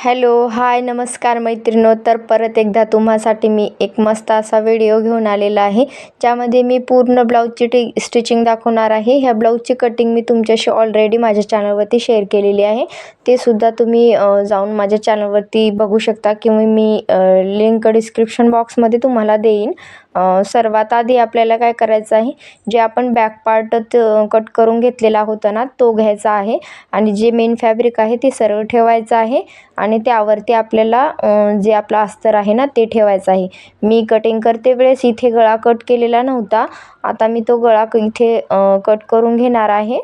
Hello, हाय, नमस्कार मैत्रिणो. तर परत एकदा तुम्हासाठी मी एक मस्त असा व्हिडिओ घेऊन आलेला आहे, ज्यामध्ये मी पूर्ण ब्लाऊजची स्टिचिंग दाखवणार आहे. ह्या ब्लाऊजची कटिंग मी तुमच्याशी ऑलरेडी माझ्या चॅनलवरती शेअर केलेली आहे. ते सुद्धा तुम्ही जाऊन माझ्या चॅनलवरती बघू शकता किंवा मी लिंक डिस्क्रिप्शन बॉक्समध्ये तुम्हाला देईन. सर्वात आधी आपल्याला काय करायचं आहे, जे आपण बॅक पार्ट कट करून घेतलेला होता ना, तो घ्यायचा आहे आणि जे मेन फॅब्रिक आहे ते सरळ ठेवायचं आहे आणि त्यावरती आपल्याला जे आपला अस्तर आहे ना ते ठेवायचं आहे. मी कटिंग करते वेळेस इथे गळा कट केलेला नव्हता. आता मी तो गळा इथे कट करून घेणार आहे.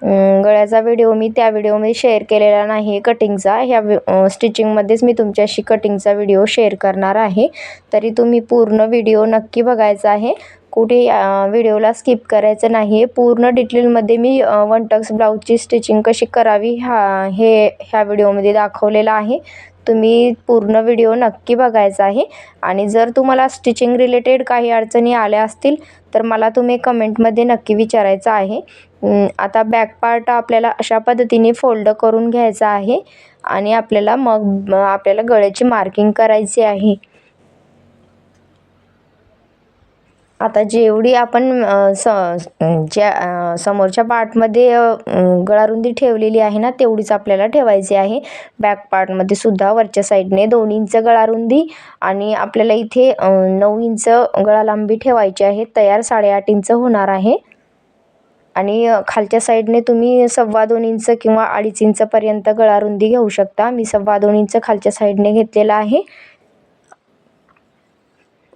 गळ्याचा व्हिडिओ मी त्या व्हिडिओमध्ये शेअर केलेला नाही कटिंगचा. ह्या स्टिचिंगमध्येच मी तुमच्याशी कटिंगचा व्हिडिओ शेअर करणार आहे. तरी तुम्ही पूर्ण व्हिडिओ नक्की बघायचा आहे. कुठे व्हिडिओला स्किप करायचं नाही आहे. पूर्ण डिटेलमध्ये मी वन टक्स ब्लाऊजची स्टिचिंग कशी करावी ह्या व्हिडिओमध्ये दाखवलेलं आहे. तुम्ही पूर्ण व्हिडिओ नक्की बघायचा आहे. आणि जर तुम्हाला स्टिचिंग रिलेटेड काही अडचणी आल्या असतील तर मला तुम्ही कमेंटमध्ये नक्की विचारायचं आहे. आता बॅक पार्ट आपल्याला अशा पद्धतीने फोल्ड करून घ्यायचा आहे आणि आपल्याला गळ्याची मार्किंग करायची आहे. आता जेवढी आपण समोरच्या पार्टमध्ये गळारुंदी ठेवलेली आहे ना, तेवढीच आपल्याला ठेवायची आहे. बॅक पार्टमध्ये सुद्धा वरच्या साईडने 2 इंच गळारुंदी आणि आपल्याला इथे 9 इंच गळा लांबी ठेवायची आहे. तयार 8.5 इंच होणार आहे. आणि खालच्या साईडने तुम्ही 2.25 इंच किंवा 2.5 इंचपर्यंत गळारुंदी घेऊ शकता. मी 2.25 इंच खालच्या साईडने घेतलेला आहे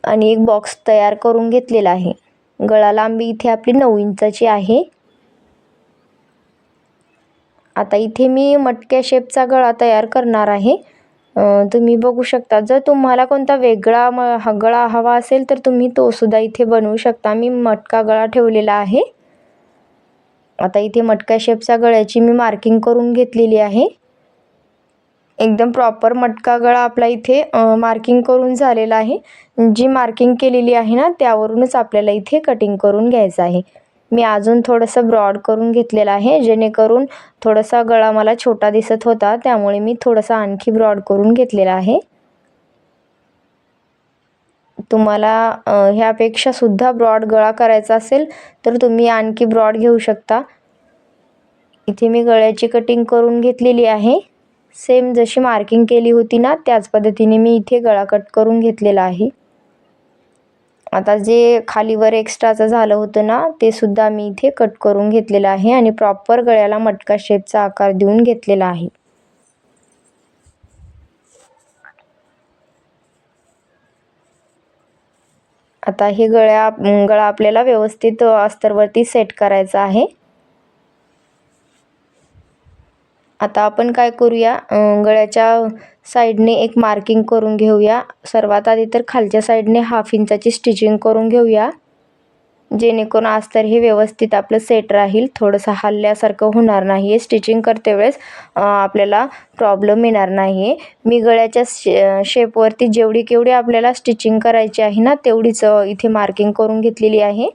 आणि एक बॉक्स तयार करून घेतलेला आहे. गळा लांबी इथे आपली 9 इंचाची आहे. आता इथे मी मटक्या शेपचा गळा तयार करणार आहे. तुम्ही बघू शकता. जर तुम्हाला कोणता वेगळा गळा हवा असेल तर तुम्ही तो सुद्धा इथे बनवू शकता. मी मटका गळा ठेवलेला आहे. आता इथे मटका शेपच्या गळ्याची मी मार्किंग करून घेतलेली आहे. एकदम प्रॉपर मटका गळा आपला इथे मार्किंग करून झालेला आहे. जी मार्किंग केलेली आहे ना, त्यावरूनच आपल्याला इथे कटिंग करून घ्यायचं आहे. मी अजून थोडंसं ब्रॉड करून घेतलेलं आहे, जेणेकरून थोडासा गळा मला छोटा दिसत होता, त्यामुळे मी थोडासा आणखी ब्रॉड करून घेतलेला आहे. तुम्हाला ह्यापेक्षा सुद्धा ब्रॉड गळा करायचा असेल तर तुम्ही आणखी ब्रॉड घेऊ शकता. इथे मी गळ्याची कटिंग करून घेतलेली आहे. सेम जशी मार्किंग केली होती ना, त्याच पद्धतीने मी इथे गळा कट करून घेतलेला आहे. आता जे खालीवर एक्स्ट्राचं झालं होतं ना, ते सुद्धा मी इथे कट करून घेतलेलं आहे आणि प्रॉपर गळ्याला मटका शेपचा आकार देऊन घेतलेला आहे. आता हे गळा आपल्याला व्यवस्थित अस्तरवरती सेट करायचा आहे. आता आपण काय करूया, गळ्याच्या साईडने एक मार्किंग करून घेऊया. सर्वात आधी तर खालच्या साईडने 1/2 इंचाची स्टिचिंग करून घेऊया, जेणेकरून अस्तर हे व्यवस्थित आपलं सेट राहील. थोडंसं हलल्यासारखं होणार नाही आहे. स्टिचिंग करते वेळेस आपल्याला प्रॉब्लेम येणार नाही आहे. मी गळ्याच्या शेपवरती केवढी आपल्याला स्टिचिंग करायची आहे ना, तेवढीच इथे मार्किंग करून घेतलेली आहे.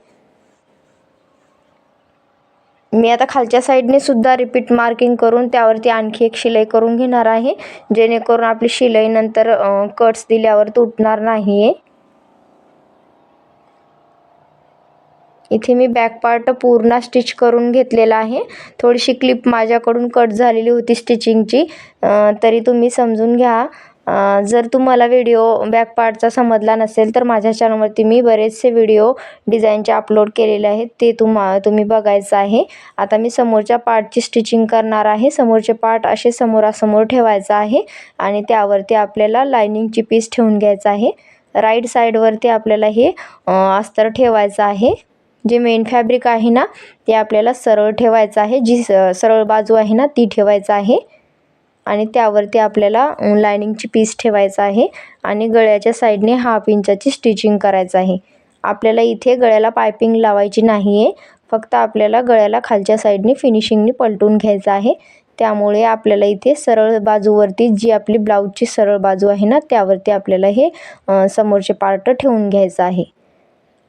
मी आता खालच्या साईडने सुद्धा रिपीट मार्किंग करून त्यावरती आणखी एक शिलाई करून घेणार आहे, जेणेकरून आपली शिलाई नंतर कट्स दिल्यावर तुटणार नाही आहे. इथे मी बॅक पार्ट पूर्ण स्टिच करून घेतलेला आहे. थोडीशी क्लिप माझ्याकडून कट झालेली होती स्टिचिंगची, तरी तुम्ही समजून घ्या. जर तुम्हाला व्हिडिओ बॅक पार्टचा समजला नसेल तर माझ्या चॅनलवरती मी बरेचसे व्हिडिओ डिझाईनचे अपलोड केलेले आहेत, ते तुम्ही बघायचं आहे. आता मी समोरच्या पार्टची स्टिचिंग करणार आहे. समोरचे पार्ट असे समोरासमोर ठेवायचं आहे आणि त्यावरती आपल्याला लायनिंगची पीस ठेवून घ्यायचं आहे. राईट साईडवरती आपल्याला हे अस्तर ठेवायचं आहे. जे मेन फॅब्रिक आहे ना, ते आपल्याला सरळ ठेवायचं आहे. जी सरळ बाजू आहे ना, ती ठेवायचं आहे आणि त्यावरती आपल्याला लायनिंगची पीस ठेवायचं आहे आणि गळ्याच्या साईडने 1/2 इंचाची स्टिचिंग करायचं आहे. आपल्याला इथे गळ्याला पायपिंग लावायची नाही आहे. फक्त आपल्याला गळ्याला खालच्या साईडने फिनिशिंगने पलटून घ्यायचं आहे. त्यामुळे आपल्याला इथे सरळ बाजूवरती जी आपली ब्लाऊजची सरळ बाजू आहे ना, त्यावरती आपल्याला हे समोरचे पार्ट ठेवून घ्यायचं आहे.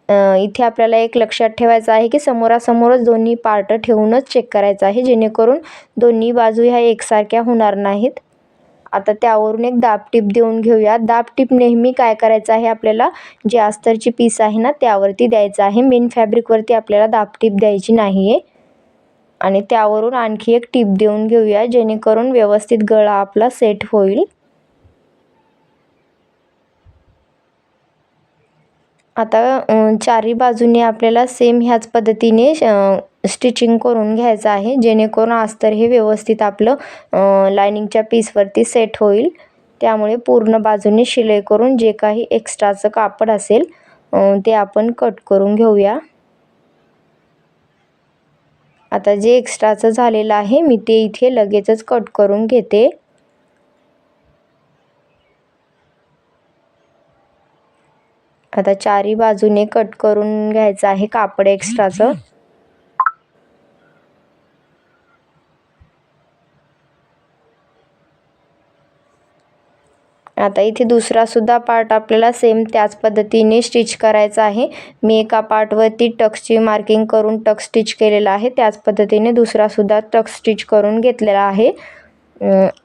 इथे आपल्याला एक लक्षात ठेवायचं आहे की समोरासमोरच दोन्ही पार्ट ठेवूनच चेक करायचं आहे, जेणेकरून दोन्ही बाजू ह्या एकसारख्या होणार नाहीत. आता त्यावरून एक दाब टीप देऊन घेऊया. दाब टीप नेहमी काय करायचं आहे, आपल्याला जे अस्तरची पीस आहे ना त्यावरती द्यायचं आहे. मेन फॅब्रिकवरती आपल्याला दाब टीप द्यायची नाही आहे. आणि त्यावरून आणखी एक टीप देऊन घेऊया, जेणेकरून व्यवस्थित गळा आपला सेट होईल. आता चारी बाजूने आपल्याला सेम ह्याच पद्धतीने स्टिचिंग करून घ्यायचं आहे, जेणेकरून अस्तर हे व्यवस्थित आपलं लायनिंगच्या पीसवरती सेट होईल. त्यामुळे पूर्ण बाजूने शिलाई करून जे काही एक्स्ट्राचं कापड असेल ते आपण कट करून घेऊया. आता जे एक्स्ट्राचं झालेलं आहे मी ते इथे लगेचच कट करून घेते. आता चारी बाजूने कट करून घ्यायचं आहे कापड एक्स्ट्राचं. आता इथे दुसरा सुद्धा पार्ट आपल्याला सेम त्याच पद्धतीने स्टिच करायचा आहे. मी एका पार्टवरती टक्सची मार्किंग करून टक्स स्टिच केलेला आहे, त्याच पद्धतीने दुसरा सुद्धा टक्स स्टिच करून घेतलेला आहे.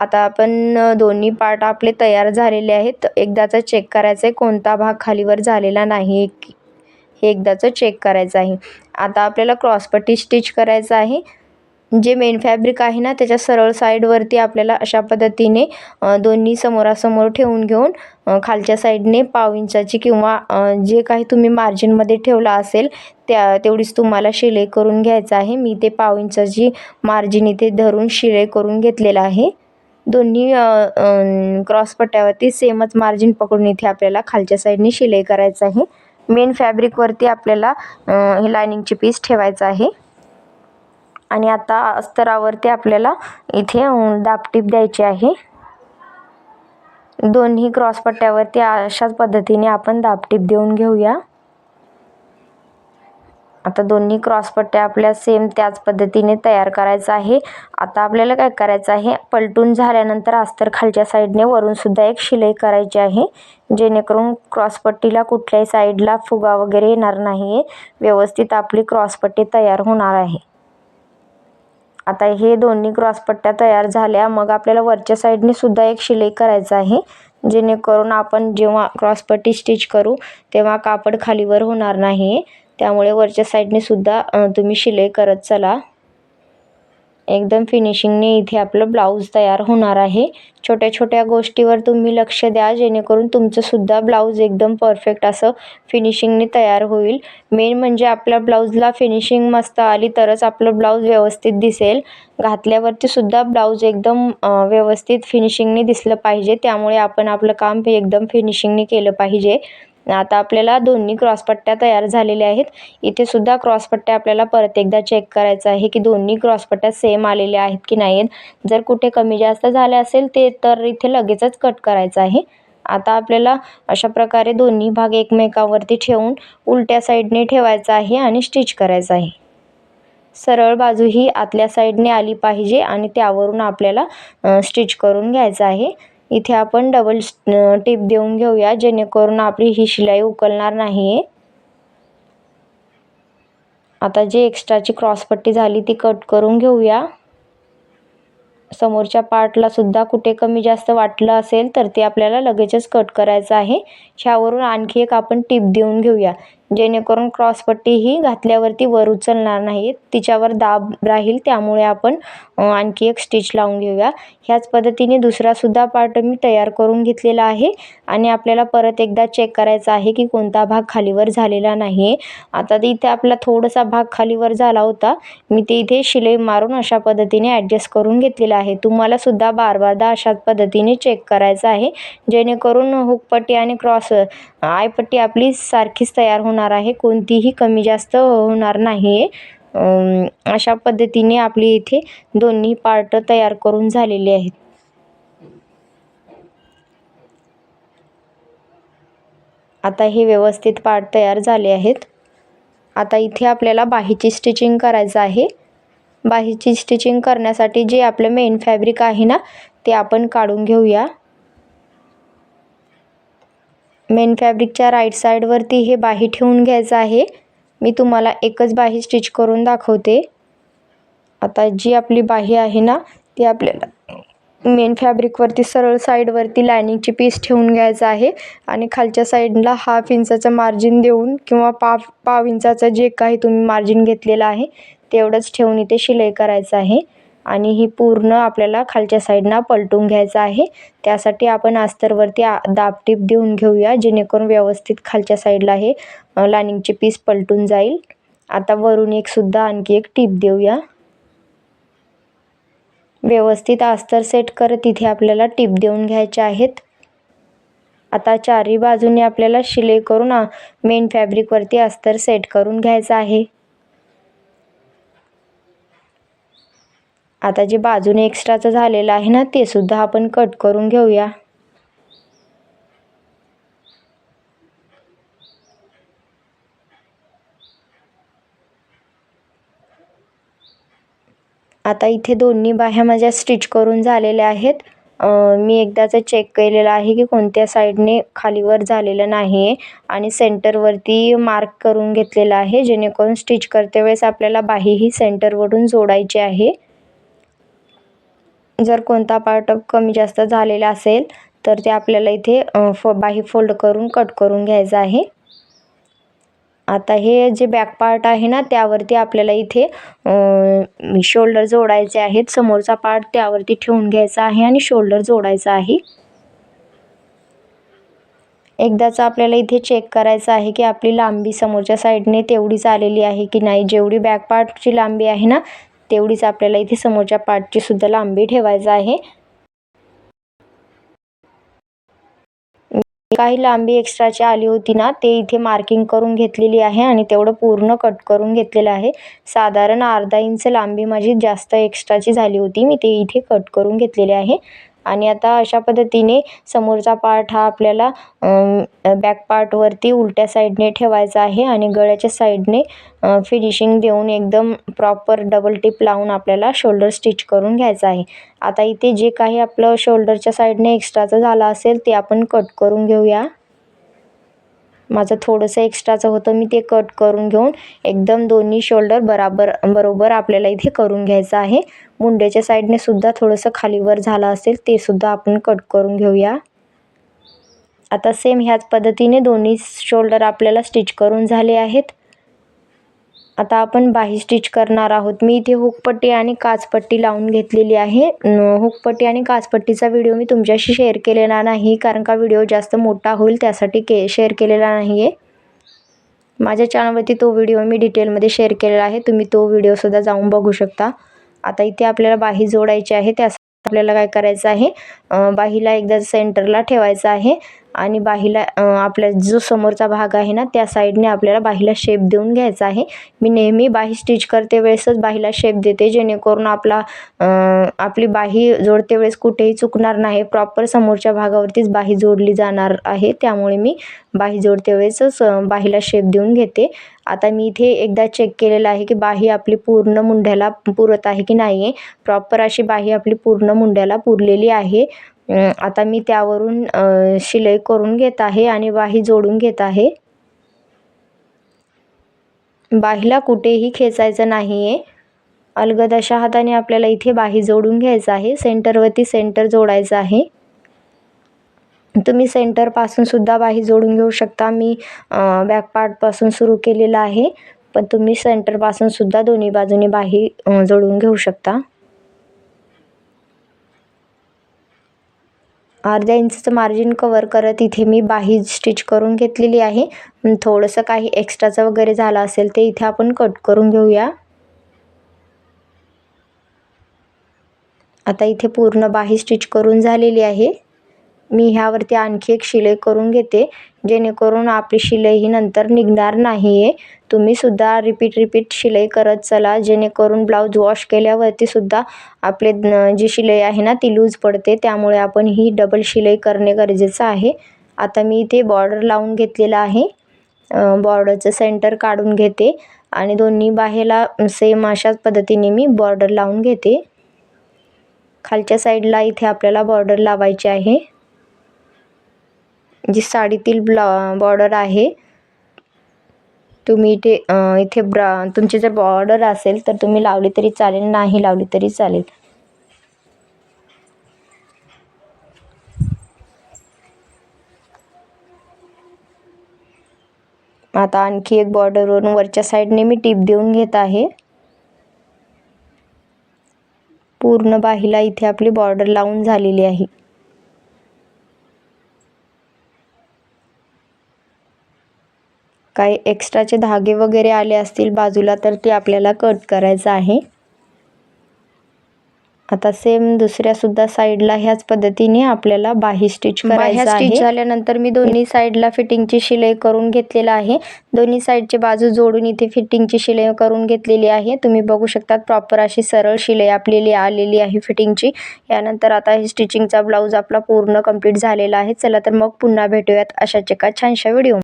आता आपण दोन्ही पार्ट आपले तयार झालेले आहेत. एकदाचं चेक करायचं आहे कोणता भाग खालीवर झालेला नाही हे एकदाचं चेक करायचं आहे. आता आपल्याला क्रॉसपट्टी स्टिच करायचं आहे. जे मेन फॅब्रिक आहे ना त्याच्या सरळ साईडवरती आपल्याला अशा पद्धतीने दोन्ही समोरासमोर ठेवून घेऊन खालच्या साईडने पाव इंचाची किंवा जे काही तुम्ही मार्जिनमध्ये ठेवला असेल तेवढीच तुम्हाला शिलाई करून घ्यायचं आहे. मी ते पाव इंचाची मार्जिन इथे धरून शिलाई करून घेतलेलं आहे. दोन्ही क्रॉसपट्ट्यावरती सेमच मार्जिन पकडून इथे आपल्याला खालच्या साईडने शिलाई करायचं आहे. मेन फॅब्रिकवरती आपल्याला हे लायनिंगची पीस ठेवायचं आहे. आणि आता अस्तरावरती आपल्याला इथे दाब टीप द्यायची आहे. दोन्ही क्रॉसपट्ट्यावरती अशाच पद्धतीने आपण दाब टीप देऊन घेऊया. आता दोन्ही क्रॉसपट्ट्या आपल्या सेम त्याच पद्धतीने तयार करायचं आहे. आता आपल्याला काय करायचं आहे, पलटून झाल्यानंतर अस्तर खालच्या साईडने वरून सुद्धा एक शिलाई करायची आहे, जेणेकरून क्रॉसपट्टीला कुठल्याही साईडला फुगा वगैरे येणार नाही. व्यवस्थित आपली क्रॉसपट्टी तयार होणार आहे. आता हे दोन्ही क्रॉसपट्ट्या तयार झाल्या, मग आपल्याला वरच्या साईडने सुद्धा एक शिलाई करायचं आहे, जेणेकरून आपण जेव्हा क्रॉसपट्टी स्टिच करू तेव्हा कापड खालीवर होणार नाही. त्यामुळे वरच्या साईडने सुद्धा तुम्ही शिलाई करत चला. एकदम फिनिशिंगने इथे आपलं ब्लाऊज तयार होणार आहे. छोट्या छोट्या गोष्टीवर तुम्ही लक्ष द्या, जेणेकरून तुमचं सुद्धा ब्लाऊज एकदम परफेक्ट असं फिनिशिंगने तयार होईल. मेन म्हणजे आपल्या ब्लाऊजला फिनिशिंग मस्त आली तरच आपलं ब्लाऊज व्यवस्थित दिसेल. घातल्यावरती सुद्धा ब्लाऊज एकदम व्यवस्थित फिनिशिंगने दिसलं पाहिजे. त्यामुळे आपण आपलं काम एकदम फिनिशिंगने केलं पाहिजे. आता आपल्याला दोन्ही क्रॉसपट्ट्या तयार झालेल्या आहेत. इथे सुद्धा क्रॉसपट्ट्या आपल्याला परत एकदा चेक करायचं आहे की दोन्ही क्रॉसपट्ट्या सेम आलेल्या आहेत की नाही. जर कुठे कमी जास्त झाले असेल ते तर इथे लगेचच कट करायचं आहे. आता आपल्याला अशा प्रकारे दोन्ही भाग एकमेकावरती ठेवून उलट्या साईडने ठेवायचा आहे आणि स्टिच करायचं आहे. सरळ बाजू ही आतल्या साईडने आली पाहिजे आणि त्यावरून आपल्याला स्टिच करून घ्यायचं आहे. इथे आपण डबल टीप देऊन घेऊया, जेणेकरून आपली ही शिलाई उकलणार नाही. आता जे एक्स्ट्राची क्रॉसपट्टी झाली ती कट करून घेऊया. समोरच्या पार्टला सुद्धा कुठे कमी जास्त वाटलं असेल तर ते आपल्याला लगेचच कट करायचं आहे. ह्यावरून आणखी एक आपण टीप देऊन घेऊया, जेणेकरून क्रॉसपट्टी ही घातल्यावरती वर उचलणार नाही, तिच्यावर दाब राहील. त्यामुळे आपण आणखी एक स्टिच लावून घेऊया. ह्याच पद्धतीने दुसरा सुद्धा पार्ट मी तयार करून घेतलेला आहे आणि आपल्याला परत एकदा चेक करायचा आहे की कोणता भाग खालीवर झालेला नाही. आता इथे आपला थोडासा भाग खालीवर झाला होता, मी ते इथे शिलाई मारून अशा पद्धतीने ॲडजस्ट करून घेतलेला आहे. तुम्हाला सुद्धा बारबारदा अशाच पद्धतीने चेक करायचं आहे, जेणेकरून हुकपट्टी आणि आयपट्टी आपली सारखीच तयार होणार आहे, कोणतीही कमी जास्त होणार नाही. अशा पद्धतीने आपली इथे दोन्ही पार्ट तयार करून झालेले आहेत. आता हे व्यवस्थित पार्ट तयार झाले आहेत. आता इथे आपल्याला बाहीची स्टिचिंग करायचं आहे. बाहीची स्टिचिंग करण्यासाठी जे आपलं मेन फॅब्रिक आहे ना ते आपण काढून घेऊया. मेन फॅब्रिकच्या राईट साईडवरती हे बाही ठेवून घ्यायचं आहे. मी तुम्हाला एकच बाही स्टिच करून दाखवते. आता जी आपली बाही आहे ना ती आपल्याला मेन फॅब्रिकवरती सरळ साईडवरती लायनिंगची पीस ठेवून घ्यायचा आहे आणि खालच्या साईडला 1/2 इंचाचं मार्जिन देऊन किंवा पाव इंचाचं जे काही तुम्ही मार्जिन घेतलेलं आहे तेवढंच ठेवून इथे शिलाई करायचं आहे. आणि ही पूर्ण आपल्याला खालच्या साईडनं पलटून घ्यायचं आहे. त्यासाठी आपण अस्तरवरती दाबटीप देऊन घेऊया, जेणेकरून व्यवस्थित खालच्या साईडला हे लायनिंगची पीस पलटून जाईल. आता वरून एक सुद्धा आणखी एक टीप देऊया. व्यवस्थित अस्तर सेट करत इथे आपल्याला टीप देऊन घ्यायचे आहेत. आता चारही बाजूने आपल्याला शिलाई करून मेन फॅब्रिकवरती अस्तर सेट करून घ्यायचं आहे. आता जे बाजूने एक्स्ट्राचं झालेलं आहे ना ते सुद्धा आपण कट करून घेऊया. आता इथे दोन्ही बाह्या माझ्या स्टिच करून झालेल्या आहेत. मी एकदाचं चेक केलेलं आहे की कोणत्या साईडने खालीवर झालेलं नाही आहे आणि सेंटरवरती मार्क करून घेतलेलं आहे, जेणेकरून स्टिच करते वेळेस आपल्याला बाही ही सेंटरवरून जोडायची आहे. जर कोणता पार्ट कमी जास्त झालेला असेल तर ते आपल्याला इथे बाही फोल्ड करून कट करून घ्यायचं आहे. आता हे जे बॅक पार्ट आहे ना त्यावरती आपल्याला इथे शोल्डर जोडायचे आहेत. समोरचा पार्ट त्यावरती ठेवून घ्यायचा आहे आणि शोल्डर जोडायचा आहे. एकदाच आपल्याला इथे चेक करायचं आहे की आपली लांबी समोरच्या साईडने तेवढीच आलेली आहे की नाही. जेवढी बॅक पार्टची लांबी आहे ना तेवढीच आपल्याला इथे समोरच्या पार्टची सुद्धा लांबी ठेवायचं आहे. काही लांबी एक्स्ट्राची आली होती ना ते इथे मार्किंग करून घेतलेली आहे आणि तेवढं पूर्ण कट करून घेतलेलं आहे. साधारण अर्धा इंच लांबी माझी जास्त एक्स्ट्राची झाली होती, मी ते इथे कट करून घेतलेले आहे. आणि आता अशा पद्धतीने समोरचा पार्ट हा आपल्याला बॅक पार्टवरती उलट्या साईडने ठेवायचा आहे आणि गळ्याच्या साईडने फिनिशिंग देऊन एकदम प्रॉपर डबल टिप लावून आपल्याला शोल्डर स्टिच करून घ्यायचा आहे. आता इथे जे काही आपलं शोल्डरच्या साईडने एक्स्ट्राचं झालं असेल ते आपण कट करून घेऊया. माझं थोडंसं एक्स्ट्राचं होतं, मी ते कट करून घेऊन एकदम दोन्ही शोल्डर बरोबर आपल्याला इथे करून घ्यायचं आहे. मुंड्याच्या साईडने सुद्धा थोडंसं खालीवर झालं असेल ते सुद्धा आपण कट करून घेऊया. आता सेम ह्याच पद्धतीने दोन्ही शोल्डर आपल्याला स्टिच करून झाले आहेत. आता आपण बाही स्टिच करणार आहोत. मी इथे हुकपट्टी आणि काचपट्टी लावून घेतलेली आहे. हुकपट्टी आणि काचपट्टीचा व्हिडिओ मी तुमच्याशी शेअर केलेला नाही, कारण का व्हिडिओ जास्त मोठा होईल त्यासाठी शेअर केलेला नाही आहे. माझ्या चॅनलवरती तो व्हिडिओ मी डिटेलमध्ये शेअर केलेला आहे, तुम्ही तो व्हिडिओसुद्धा जाऊन बघू शकता. आता इथे आपल्याला बाही जोडायची आहे. त्यासाठी आपल्याला काय करायचं आहे, बाहीला एकदा सेंटरला ठेवायचं आहे आणि बाहीला आपला जो समोरचा भाग आहे ना त्या साईडने आपल्याला बाहीला शेप देऊन घ्यायचा आहे. मी नेहमी बाही स्टिच करते वेळेसच बाहीला शेप देते, जेणेकरून आपली बाही जोडते वेळेस कुठेही चुकणार नाही. प्रॉपर समोरच्या भागावरतीच बाही जोडली जाणार आहे, त्यामुळे मी बाही जोडते वेळेसच बाहीला शेप देऊन घेते. आता मी इथे एकदा चेक केलेलं आहे की बाही आपली पूर्ण मुंड्याला पुरत आहे की नाही आहे. प्रॉपर अशी बाही आपली पूर्ण मुंड्याला पुरलेली आहे. आता मी त्यावरून शिलाई करून घेत आहे आणि बाही जोडून घेत आहे. बाहीला कुठेही खेचायचं नाही आहे. अलगद अशा हाताने आपल्याला इथे बाही जोडून घ्यायचं आहे. सेंटरवरती सेंटर जोडायचं आहे. तुम्ही सेंटरपासून सुद्धा बाही जोडून घेऊ शकता. मी बॅक पार्टपासून सुरू केलेलं आहे, पण तुम्ही सेंटरपासून सुद्धा दोन्ही बाजूने बाही जोडून घेऊ शकता. अर्ध्या इंचचं मार्जिन कवर करत इथे मी बाही स्टिच करून घेतलेली आहे. थोडंसं काही एक्स्ट्राचं वगैरे झालं असेल ते इथे आपण कट करून घेऊया. आता इथे पूर्ण बाही स्टिच करून झालेली आहे. मी ह्यावरती आणखी एक शिलाई करून घेते, जेणेकरून आपली शिलाई ही नंतर निघणार नाही आहे. तुम्ही सुद्धा रिपीट शिलाई करत चला, जेणेकरून ब्लाऊज वॉश केल्यावरती सुद्धा आपले जी शिलाई आहे ना ती लूज पडते, त्यामुळे आपण ही डबल शिलाई करणे गरजेचं आहे. आता मी इथे बॉर्डर लावून घेतलेला आहे. बॉर्डरचं सेंटर काढून घेते आणि दोन्ही बाहेला सेम अशाच पद्धतीने मी बॉर्डर लावून घेते. खालच्या साईडला इथे आपल्याला बॉर्डर लावायची आहे. जी साडीतील बॉर्डर आहे, तुम्ही इथे तुमची जर बॉर्डर असेल तर तुम्ही लावली तरी चालेल, नाही लावली तरी चालेल. आता आणखी एक बॉर्डरवरून वरच्या साईडने मी टीप देऊन घेत आहे. पूर्ण बाहीला इथे आपली बॉर्डर लावून झालेली आहे. काही एक्स्ट्राचे धागे वगैरे आले असतील बाजूला तर ते आपल्याला कट करायचं आहे. आता सेम दुसऱ्या सुद्धा साईडला ह्याच पद्धतीने आपल्याला बाही स्टिच करायचं आहे. स्टिच झाल्यानंतर मी दोन्ही साईडला फिटिंगची शिलाई करून घेतलेला आहे. दोन्ही साईडचे बाजू जोडून इथे फिटिंगची शिलाई करून घेतलेली आहे. तुम्ही बघू शकता प्रॉपर अशी सरळ शिलाई आपल्याला आलेली आहे फिटिंगची. यानंतर आता हे स्टिचिंगचा ब्लाऊज आपला पूर्ण कंप्लीट झालेला आहे. चला तर मग पुन्हा भेटूयात अशाच एका छानशा व्हिडिओ.